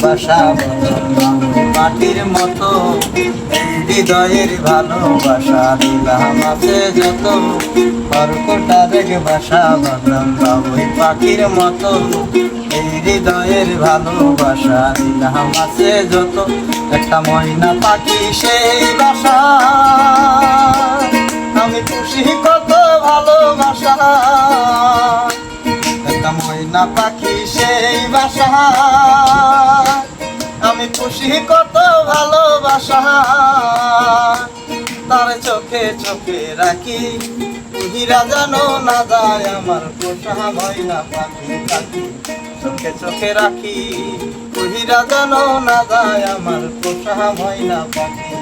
বাসা মাটির মতো হৃদয়ের ভালোবাসা দিলাম আছে যত কর্কটারের বাসা বাঁধলাম বাবুই পাখির মতো এই হৃদয়ের ভালোবাসা দিলাম আছে যত একটা ময়না পাখি সেই বাসা আমি খুশি কত ভালোবাসা একটা ময়না পাখি সেই বাসা আমি খুশি কত ভালোবাসা তার চোখে চোখে রাখি হীরা জানো না যায় আমার পোষা ময়না পাখি পাখি চোখে চোখে রাখি হীরা জানো না যায় আমার পোষা ময়না পাখি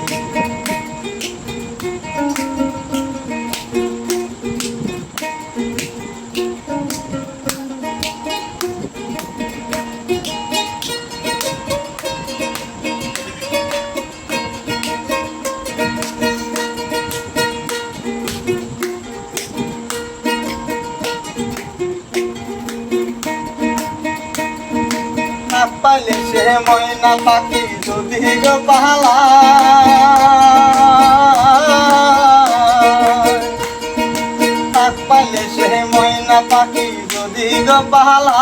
পাইলে সে ময়না পাখি যদি গো পালা পাইলে সে ময়না পাখি যদি গো পালা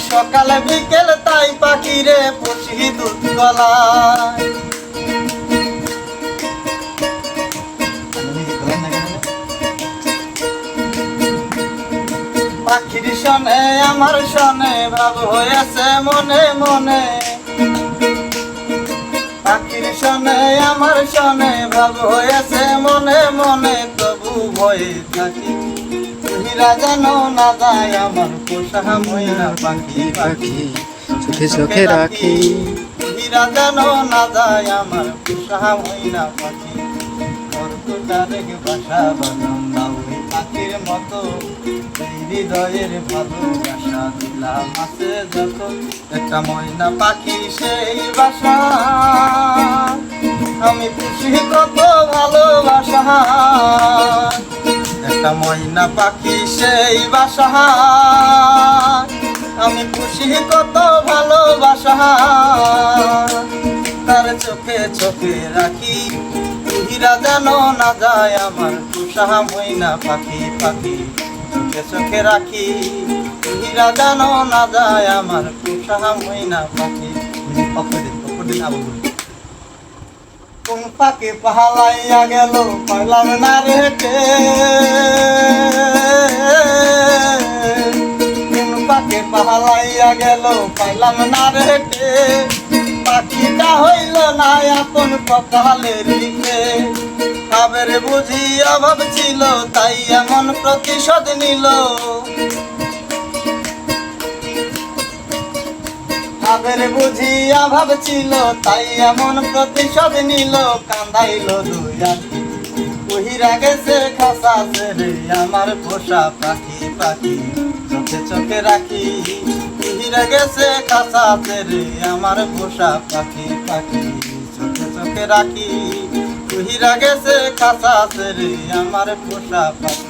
সকালে বিকেল তাই পাখি রে পুষি দুধ গলায় পাখির শনে আমার শনে ভাব হয়েছে মনে মনে পাখির শনে আমার শনে ভাব হয়েছে মনে মনে তবু ভয়ে থাকি হীরা জানো না যায় আমার পোষা ময়না পাখি পাখি চোখে চোখে রাখি হীরা জানো না যায় আমার পোষা ময়না পাখি কর্কটারের বাসা বাঁধলাম বাবুই পাখির মতো হৃদয়ের ভালোবাসা দিলাম আছে যত একটা ময়না পাখি সেই বাসা আমি খুশি কত ভালোবাসা একটা ময়না পাখি সেই বাসা আমি খুশি কত ভালোবাসা তার চোখে চোখে রাখি হীরা জানো না যায় আমার পোষা ময়না পাখি পাখি চোখে চোখে রাখি হীরা জানো না যায় আমার পোষা ময়না পাখি কোন পাখি পালাইয়া গেল পাইলাম না রেটে কোন পাখি পালাইয়া গেল পাইলাম না রেটে পাখিটা হইল না আপন কপালের লিখে আবের বুঝি অভাব ছিল তাই এমন প্রতিশোধ নিল আবের বুঝি অভাব ছিল তাই এমন প্রতিশোধ নিল কান্দাইল দুই আঁখি উহিরা গেছে খাসা ছেড়ে আমার পোষা পাখি পাখি চোখে চোখে রাখি উহিরা গেছে খাসা ছেড়ে আমার পোষা পাখি পাখি চোখে চোখে রাখি উহিরা গেছে খাসা ছেড়ে আমার পোষা পাখি